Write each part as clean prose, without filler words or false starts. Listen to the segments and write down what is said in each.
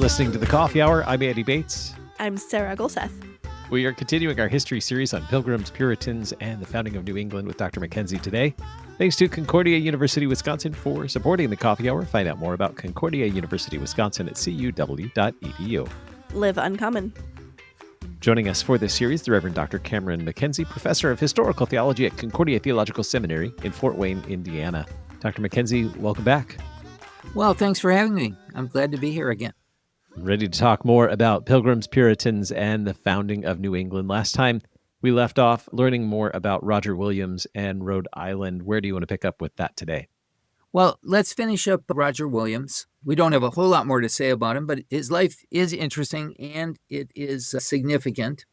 listening to The Coffee Hour. I'm Andy Bates. I'm Sarah Gulseth. We are continuing our history series on Pilgrims, Puritans, and the founding of New England with Dr. MacKenzie today. Thanks to Concordia University, Wisconsin for supporting The Coffee Hour. Find out more about Concordia University, Wisconsin at cuw.edu. Live uncommon. Joining us for this series, the Reverend Dr. Cameron MacKenzie, professor of Historical Theology at Concordia Theological Seminary in Fort Wayne, Indiana. Dr. MacKenzie, welcome back. Well, thanks for having me. I'm glad to be here again. Ready to talk more about Pilgrims, Puritans, and the founding of New England. Last time we left off learning more about Roger Williams and Rhode Island. Where do you want to pick up with that today? Well, let's finish up Roger Williams. We don't have a whole lot more to say about him, but his life is interesting and it is significant.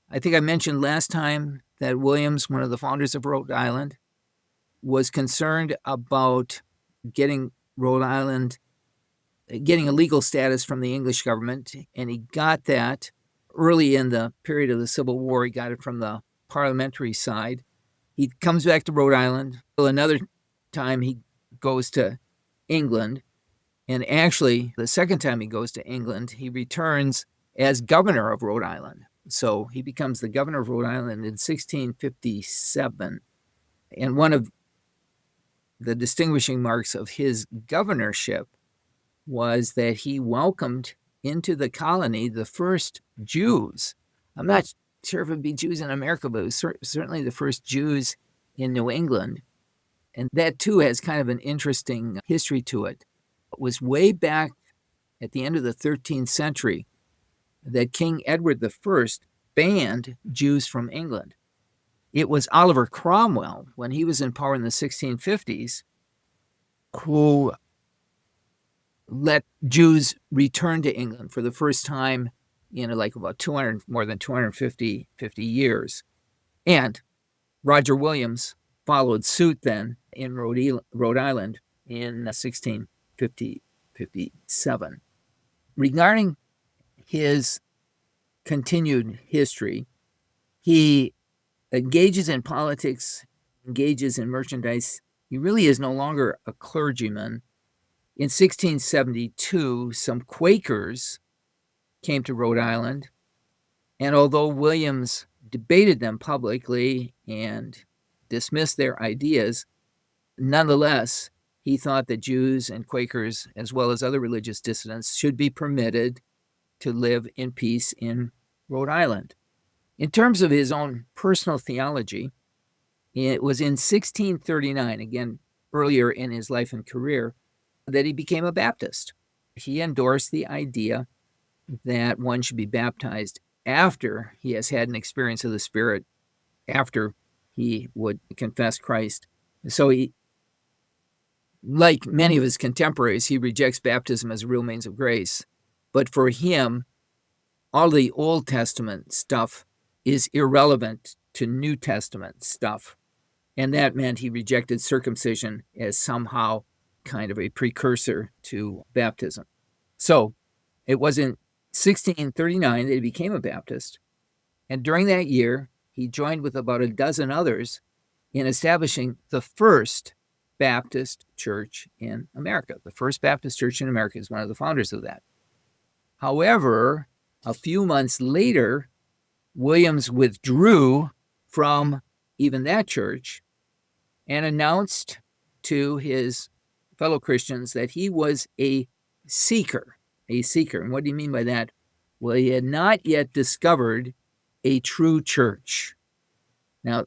I think I mentioned last time that Williams, one of the founders of Rhode Island, was concerned about getting Rhode Island getting a legal status from the English government, and he got that early in the period of the Civil War. He got it from the parliamentary side. He comes back to Rhode Island. Another time he goes to England, and actually the second time he goes to England, he returns as governor of Rhode Island. So he becomes the governor of Rhode Island in 1657, and one of the distinguishing marks of his governorship was that he welcomed into the colony the first Jews. I'm not sure if it would be Jews in America, but it was certainly the first Jews in New England. And that, too, has kind of an interesting history to it. It was way back at the end of the 13th century that King Edward I banned Jews from England. It was Oliver Cromwell, when he was in power in the 1650s, who let Jews return to England for the first time in about more than 250 years. And Roger Williams followed suit then in Rhode Island in 1657. Regarding his continued history, he engages in politics, engages in merchandise. He really is no longer a clergyman. In 1672, some Quakers came to Rhode Island, and although Williams debated them publicly and dismissed their ideas, nonetheless, he thought that Jews and Quakers, as well as other religious dissidents, should be permitted to live in peace in Rhode Island. In terms of his own personal theology, it was in 1639, again, earlier in his life and career, that he became a Baptist. He endorsed the idea that one should be baptized after he has had an experience of the Spirit, after he would confess Christ. So he, like many of his contemporaries, he rejects baptism as a real means of grace. But for him, all the Old Testament stuff is irrelevant to New Testament stuff. And that meant he rejected circumcision as somehow kind of a precursor to baptism. So it was in 1639 that he became a Baptist. And during that year, he joined with about a dozen others in establishing the first Baptist church in America. The first Baptist church in America is one of the founders of that. However, a few months later, Williams withdrew from even that church and announced to his fellow Christians that he was a seeker. And what do you mean by that? Well, he had not yet discovered a true church. Now,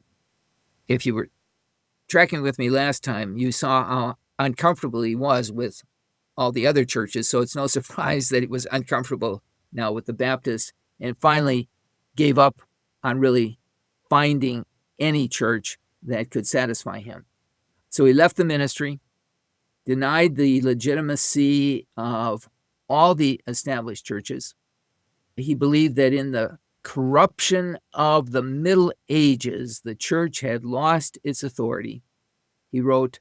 if you were tracking with me last time, you saw how uncomfortable he was with all the other churches, so it's no surprise that he was uncomfortable now with the Baptists and finally gave up on really finding any church that could satisfy him. So he left the ministry, denied the legitimacy of all the established churches. He believed that in the corruption of the Middle Ages, the church had lost its authority. He wrote,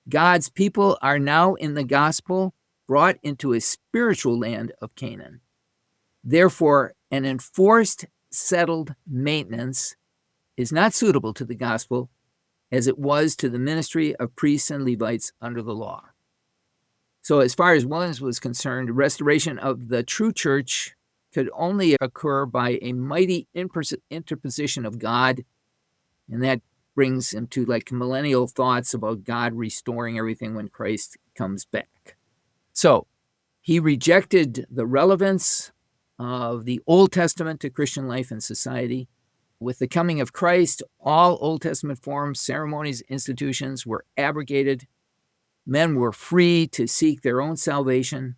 "God's people are now in the gospel brought into a spiritual land of Canaan. Therefore, an enforced, settled maintenance is not suitable to the gospel as it was to the ministry of priests and Levites under the law." So as far as Williams was concerned, restoration of the true church could only occur by a mighty interposition of God, and that brings him to like millennial thoughts about God restoring everything when Christ comes back. So he rejected the relevance of the Old Testament to Christian life and society. With the coming of Christ, all Old Testament forms, ceremonies, institutions were abrogated. Men were free to seek their own salvation,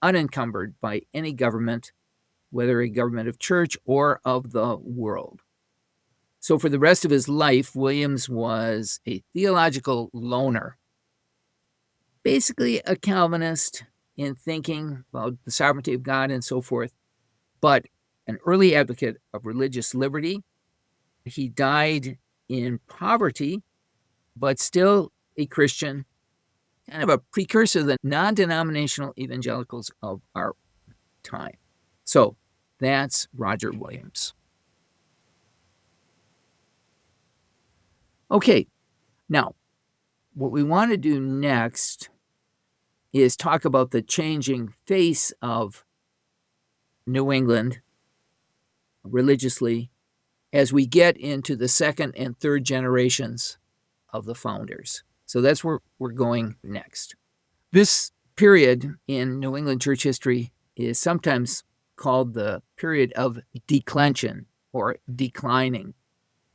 unencumbered by any government, whether a government of church or of the world. So for the rest of his life, Williams was a theological loner, basically a Calvinist in thinking about the sovereignty of God and so forth, but an early advocate of religious liberty. He died in poverty, but still a Christian, kind of a precursor to the non-denominational evangelicals of our time. So that's Roger Williams. Okay, now what we want to do next is talk about the changing face of New England religiously as we get into the second and third generations of the founders. So that's where we're going next. This period in New England church history is sometimes called the period of declension or declining.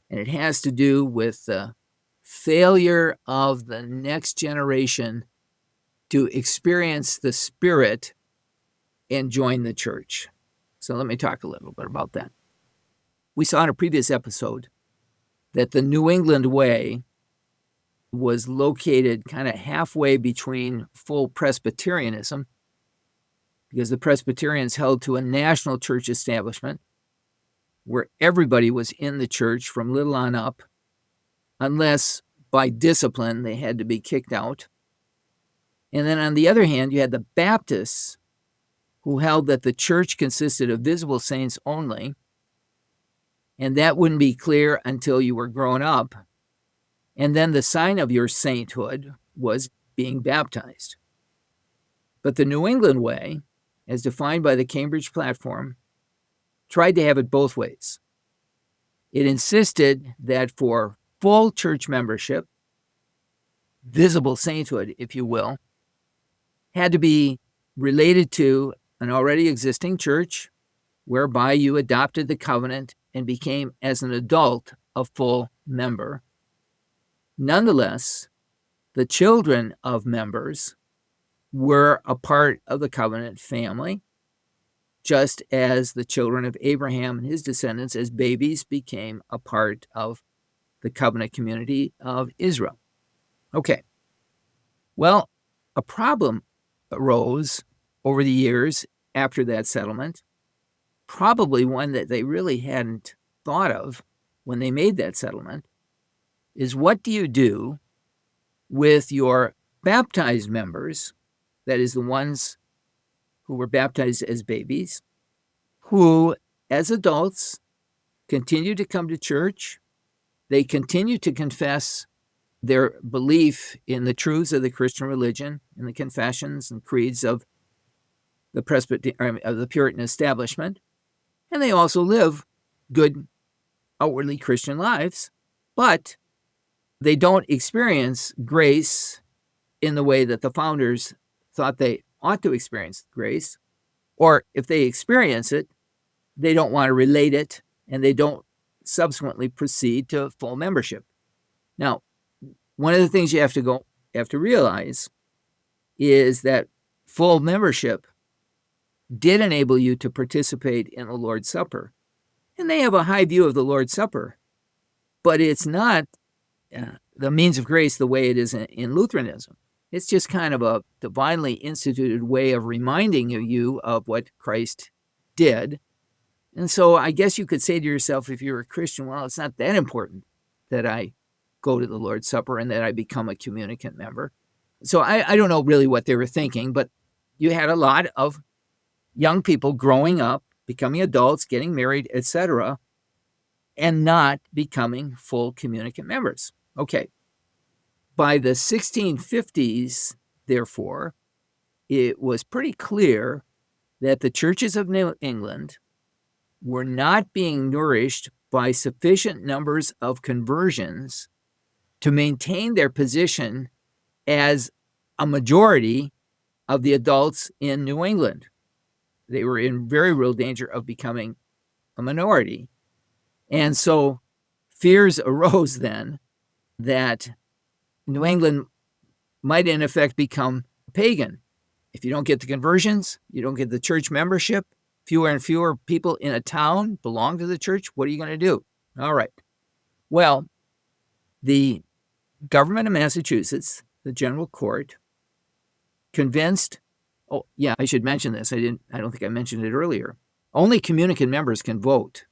And it has to do with the failure of the next generation to experience the Spirit and join the church. So let me talk a little bit about that. We saw in a previous episode that the New England way was located kind of halfway between full Presbyterianism, because the Presbyterians held to a national church establishment where everybody was in the church from little on up, unless by discipline they had to be kicked out. And then on the other hand, you had the Baptists, who held that the church consisted of visible saints only, and that wouldn't be clear until you were grown up. And then the sign of your sainthood was being baptized. But the New England way, as defined by the Cambridge Platform, tried to have it both ways. It insisted that for full church membership, visible sainthood, if you will, had to be related to an already existing church, whereby you adopted the covenant and became, as an adult, a full member. Nonetheless, the children of members were a part of the covenant family, just as the children of Abraham and his descendants as babies became a part of the covenant community of Israel. Okay. Well, a problem arose over the years after that settlement, probably one that they really hadn't thought of when they made that settlement, is what do you do with your baptized members, that is the ones who were baptized as babies, who as adults continue to come to church, they continue to confess their belief in the truths of the Christian religion and the confessions and creeds of the Puritan establishment, and they also live good, outwardly Christian lives, but they don't experience grace in the way that the founders thought they ought to experience grace, or if they experience it, they don't want to relate it, and they don't subsequently proceed to full membership. Now, one of the things you have to realize is that full membership did enable you to participate in the Lord's Supper. And they have a high view of the Lord's Supper, but it's not the means of grace the way it is in Lutheranism. It's just kind of a divinely instituted way of reminding you of what Christ did. And so I guess you could say to yourself, if you're a Christian, well, it's not that important that I go to the Lord's Supper and that I become a communicant member. So I don't know really what they were thinking, but you had a lot of young people growing up, becoming adults, getting married, etc., and not becoming full communicant members. Okay. By the 1650s, therefore, it was pretty clear that the churches of New England were not being nourished by sufficient numbers of conversions to maintain their position as a majority of the adults in New England. They were in very real danger of becoming a minority. And so fears arose then that New England might in effect become pagan. If you don't get the conversions, you don't get the church membership, fewer and fewer people in a town belong to the church, what are you going to do? All right. Well, the government of Massachusetts, the general court, convinced, oh yeah, I should mention this. I don't think I mentioned it earlier. Only communicant members can vote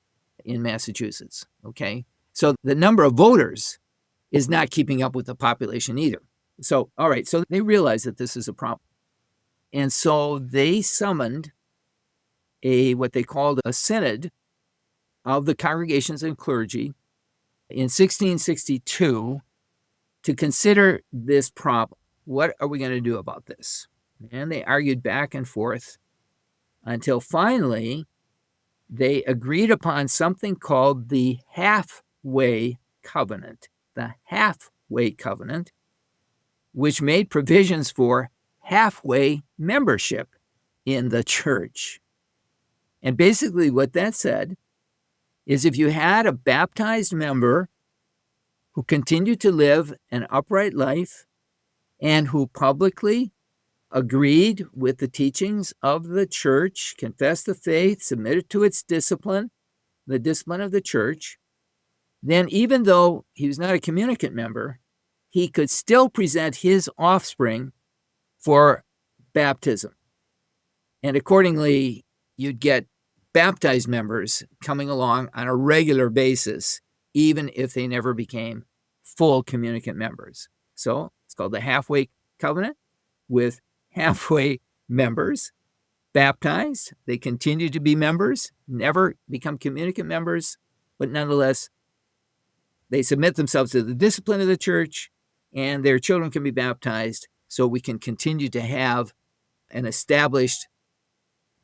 in Massachusetts, okay? So the number of voters is not keeping up with the population either. So, all right, so they realized that this is a problem. And so they summoned what they called a synod of the congregations and clergy in 1662 to consider this problem. What are we going to do about this? And they argued back and forth until finally they agreed upon something called the halfway covenant. The halfway covenant, which made provisions for halfway membership in the church. And basically what that said is if you had a baptized member who continued to live an upright life and who publicly agreed with the teachings of the church, confessed the faith, submitted to its discipline, the discipline of the church, then even though he was not a communicant member, he could still present his offspring for baptism. And accordingly, you'd get baptized members coming along on a regular basis, even if they never became full communicant members. So it's called the halfway covenant with halfway members baptized. They continue to be members, never become communicant members, but nonetheless, they submit themselves to the discipline of the church, and their children can be baptized so we can continue to have an established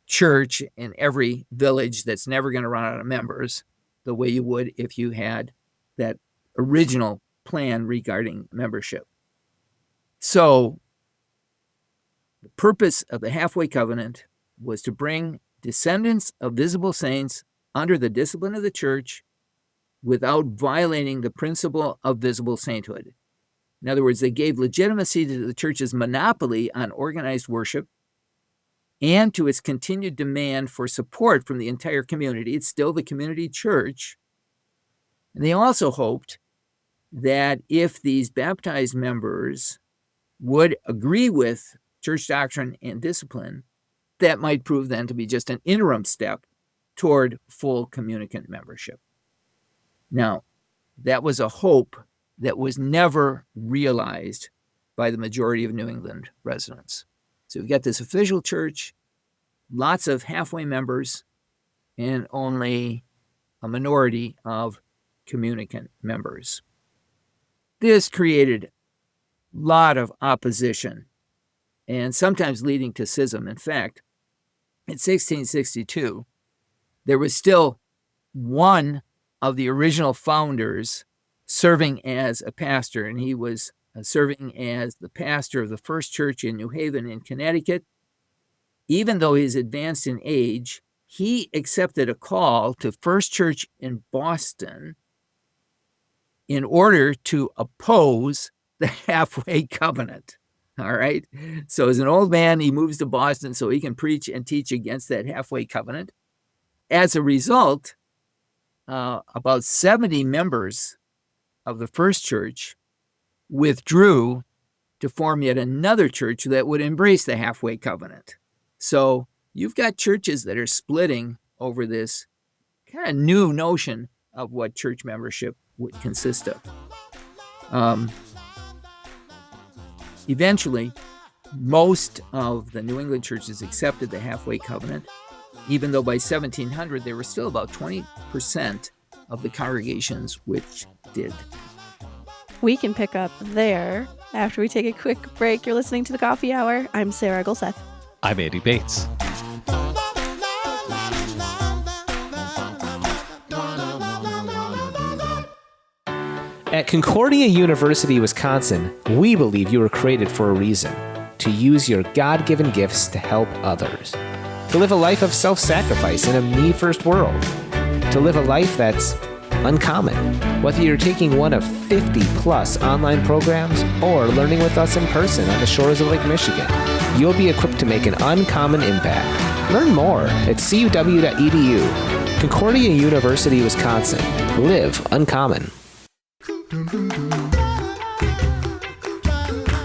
church in every village that's never going to run out of members the way you would if you had that original plan regarding membership. So the purpose of the halfway covenant was to bring descendants of visible saints under the discipline of the church without violating the principle of visible sainthood. In other words, they gave legitimacy to the church's monopoly on organized worship and to its continued demand for support from the entire community. It's still the community church. And they also hoped that if these baptized members would agree with church doctrine and discipline, that might prove then to be just an interim step toward full communicant membership. Now, that was a hope that was never realized by the majority of New England residents. So we've got this official church, lots of halfway members, and only a minority of communicant members. This created a lot of opposition and sometimes leading to schism. In fact, in 1662, there was still one of the original founders serving as a pastor, and he was serving as the pastor of the first church in New Haven in Connecticut. Even though he's advanced in age, he accepted a call to First Church in Boston in order to oppose the halfway covenant. All right. So as an old man, he moves to Boston so he can preach and teach against that halfway covenant. As a result, about 70 members of the first church withdrew to form yet another church that would embrace the halfway covenant. So you've got churches that are splitting over this kind of new notion of what church membership would consist of. Eventually, most of the New England churches accepted the halfway covenant, even though by 1700 there were still about 20% of the congregations which did. We can pick up there After we take a quick break, you're listening to the Coffee Hour. I'm Sarah Golseth. I'm Andy Bates. At Concordia University, Wisconsin, we believe you were created for a reason: to use your God-given gifts to help others, to live a life of self-sacrifice in a me-first world, to live a life that's uncommon. Whether you're taking one of 50-plus online programs or learning with us in person on the shores of Lake Michigan, you'll be equipped to make an uncommon impact. Learn more at cuw.edu. Concordia University, Wisconsin. Live uncommon.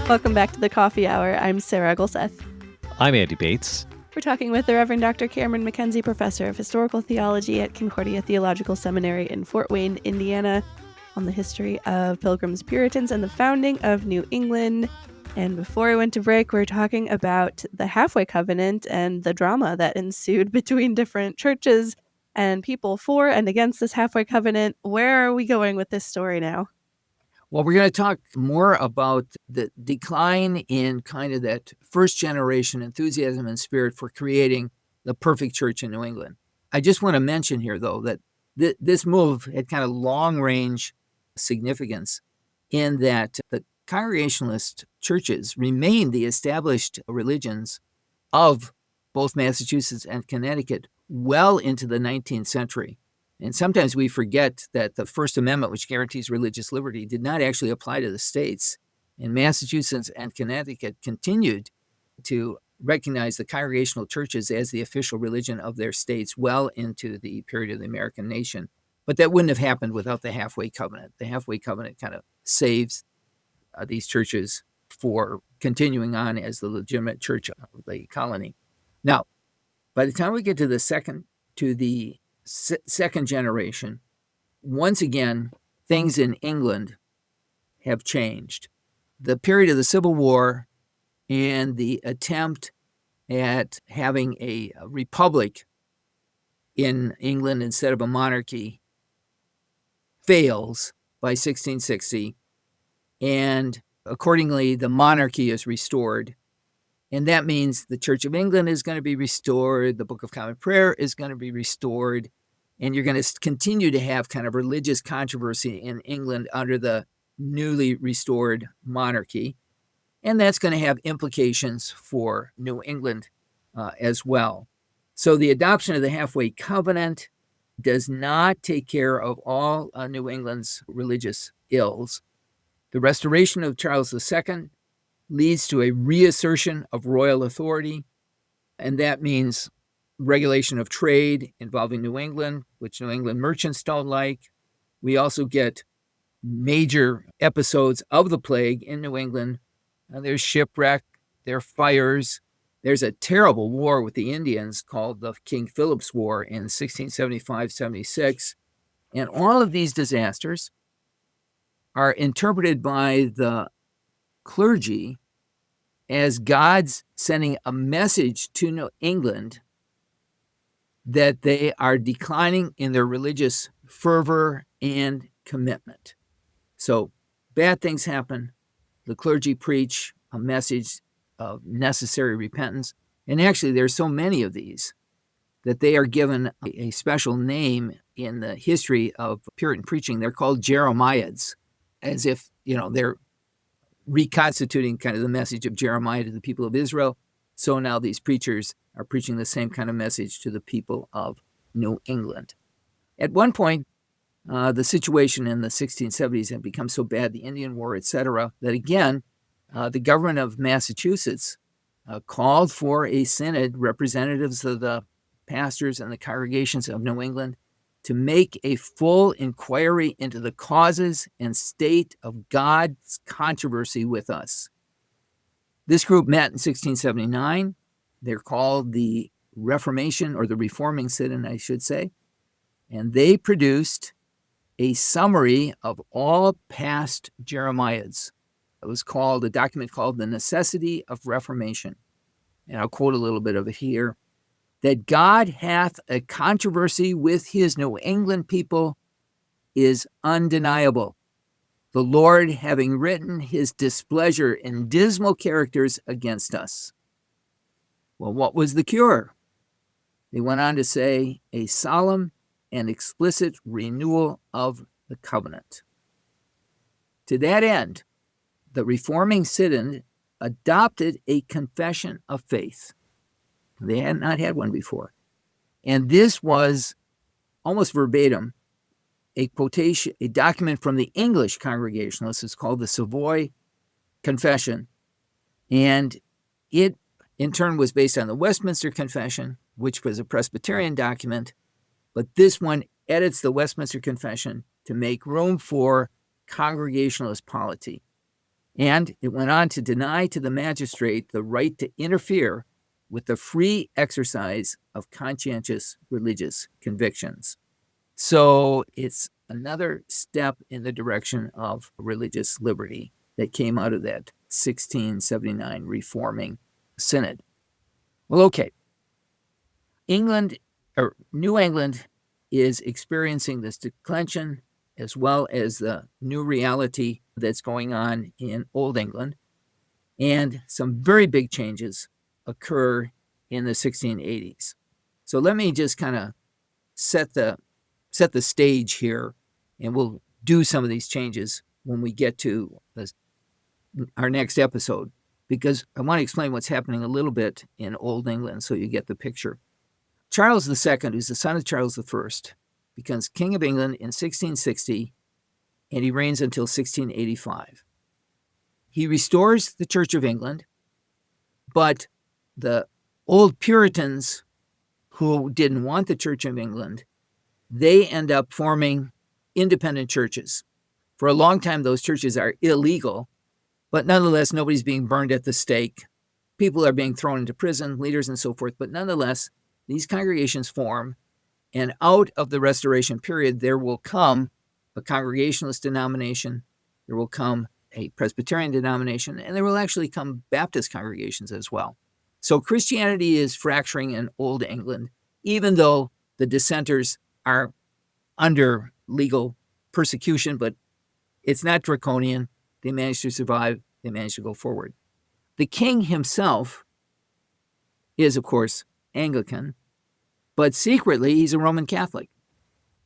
Welcome back to the Coffee Hour. I'm Sarah Golseth. I'm Andy Bates. We're talking with the Reverend Dr. Cameron MacKenzie, Professor of Historical Theology at Concordia Theological Seminary in Fort Wayne, Indiana, on the history of Pilgrims, Puritans, and the founding of New England. And before we went to break, we were talking about the Halfway Covenant and the drama that ensued between different churches and people for and against this Halfway Covenant. Where are we going with this story now? Well, we're going to talk more about the decline in kind of that first generation enthusiasm and spirit for creating the perfect church in New England. I just want to mention here, though, that this move had kind of long-range significance in that the Congregationalist churches remained the established religions of both Massachusetts and Connecticut well into the 19th century. And sometimes we forget that the First Amendment, which guarantees religious liberty, did not actually apply to the states. And Massachusetts and Connecticut continued to recognize the congregational churches as the official religion of their states well into the period of the American nation. But that wouldn't have happened without the Halfway Covenant. The Halfway Covenant kind of saves these churches for continuing on as the legitimate church of the colony. Now, by the time we get to the second generation, once again, things in England have changed. The period of the Civil War and the attempt at having a republic in England instead of a monarchy fails by 1660, and accordingly, the monarchy is restored. And that means the Church of England is going to be restored, the Book of Common Prayer is going to be restored, and you're going to continue to have kind of religious controversy in England under the newly restored monarchy. And that's going to have implications for New England as well. So the adoption of the Halfway Covenant does not take care of all New England's religious ills. The restoration of Charles II leads to a reassertion of royal authority, and that means regulation of trade involving New England, which New England merchants don't like. We also get major episodes of the plague in New England. There's shipwreck, there are fires. There's a terrible war with the Indians called the King Philip's War in 1675-76. And all of these disasters are interpreted by the clergy as God's sending a message to New England that they are declining in their religious fervor and commitment. So bad things happen. The clergy preach a message of necessary repentance. And actually, there's so many of these that they are given a special name in the history of Puritan preaching. They're called Jeremiads, as if, they're reconstituting kind of the message of Jeremiah to the people of Israel. So now these preachers are preaching the same kind of message to the people of New England. At one point, the situation in the 1670s had become so bad, the Indian War, etc., that again, the government of Massachusetts called for a synod, representatives of the pastors and the congregations of New England, to make a full inquiry into the causes and state of God's controversy with us. This group met in 1679. They're called the Reformation, or the Reforming Synod, I should say, and they produced a summary of all past Jeremiads. It was called a document called The Necessity of Reformation. And I'll quote a little bit of it here. That God hath a controversy with his New England people is undeniable. the Lord having written his displeasure in dismal characters against us. Well, what was the cure? They went on to say, a solemn and explicit renewal of the covenant. To that end, the reforming synod adopted a confession of faith. They had not had one before. And this was almost verbatim a quotation, a document from the English Congregationalists. It's called the Savoy Confession. And it, in turn, was based on the Westminster Confession, which was a Presbyterian document. But this one edits the Westminster Confession to make room for Congregationalist polity. And it went on to deny to the magistrate the right to interfere with the free exercise of conscientious religious convictions. So it's another step in the direction of religious liberty that came out of that 1679 reforming synod. Well, okay. New England is experiencing this declension as well as the new reality that's going on in Old England. And some very big changes occur in the 1680s. So let me just kind of set the stage here, and we'll do some of these changes when we get to our next episode, because I want to explain what's happening a little bit in Old England so you get the picture. Charles II, who's the son of Charles I, becomes King of England in 1660, and he reigns until 1685. He restores the Church of England, but the old Puritans who didn't want the Church of England, they end up forming independent churches. For a long time, those churches are illegal, but nonetheless, nobody's being burned at the stake. People are being thrown into prison, leaders and so forth, but nonetheless, these congregations form, and out of the Restoration period, there will come a Congregationalist denomination, there will come a Presbyterian denomination, and there will actually come Baptist congregations as well. So Christianity is fracturing in Old England, even though the dissenters are under legal persecution, but it's not draconian. They managed to survive. They managed to go forward. The king himself is, of course, Anglican, but secretly he's a Roman Catholic.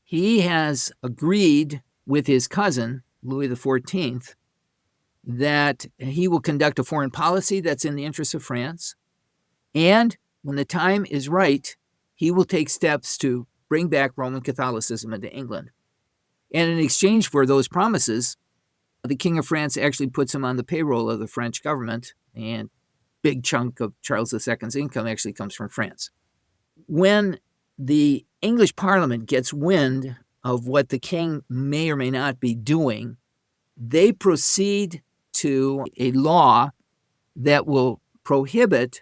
He has agreed with his cousin, Louis XIV, that he will conduct a foreign policy that's in the interests of France, and when the time is right, he will take steps to bring back Roman Catholicism into England. And in exchange for those promises, the King of France actually puts him on the payroll of the French government, and a big chunk of Charles II's income actually comes from France. When the English Parliament gets wind of what the king may or may not be doing, they proceed to a law that will prohibit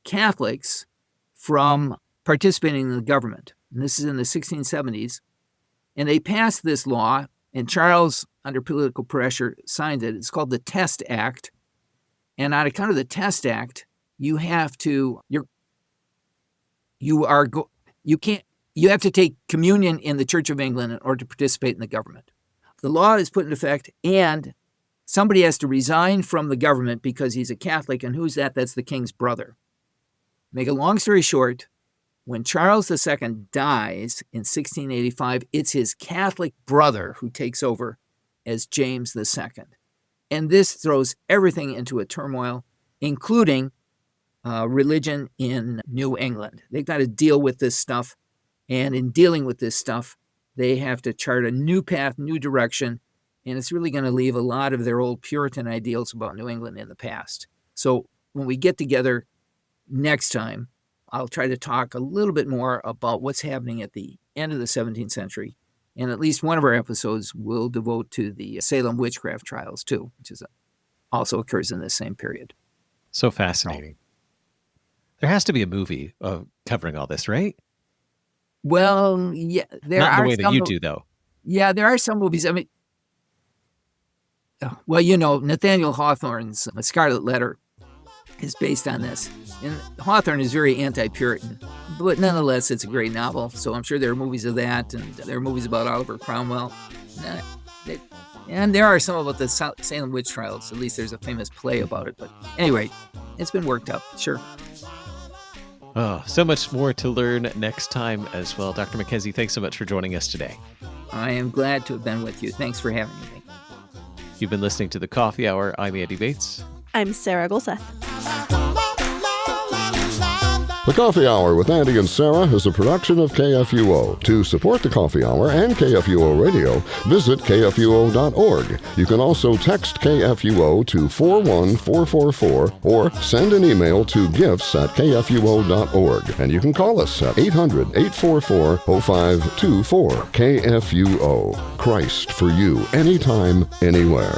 Catholics from participating in the government. And this is in the 1670s. And they passed this law, and Charles, under political pressure, signed it. It's called the Test Act. And on account of the Test Act, you have to take communion in the Church of England in order to participate in the government. The law is put in effect, and somebody has to resign from the government because he's a Catholic. And who's that? That's the king's brother. Make a long story short, when Charles II dies in 1685, it's his Catholic brother who takes over as James II. And this throws everything into a turmoil, including religion in New England. They've got to deal with this stuff. And in dealing with this stuff, they have to chart a new path, new direction. And it's really going to leave a lot of their old Puritan ideals about New England in the past. So when we get together next time, I'll try to talk a little bit more about what's happening at the end of the 17th century. And at least one of our episodes will devote to the Salem witchcraft trials, too, which also occurs in this same period. So fascinating. There has to be a movie covering all this, right? Well, yeah. Not in the way that you do, though. Yeah, there are some movies. I mean, well, Nathaniel Hawthorne's Scarlet Letter is based on this. And Hawthorne is very anti-Puritan, but nonetheless, it's a great novel. So I'm sure there are movies of that, and there are movies about Oliver Cromwell. And there are some about the Salem witch trials. At least there's a famous play about it. But anyway, it's been worked up. Sure. Oh, so much more to learn next time as well. Dr. MacKenzie, thanks so much for joining us today. I am glad to have been with you. Thanks for having me. You've been listening to The Coffee Hour. I'm Andy Bates. I'm Sarah Golseth. The Coffee Hour with Andy and Sarah is a production of KFUO. To support the Coffee Hour and KFUO Radio, visit kfuo.org. You can also text KFUO to 41444 or send an email to gifts@kfuo.org. And you can call us at 800-844-0524. KFUO. Christ for you, anytime, anywhere.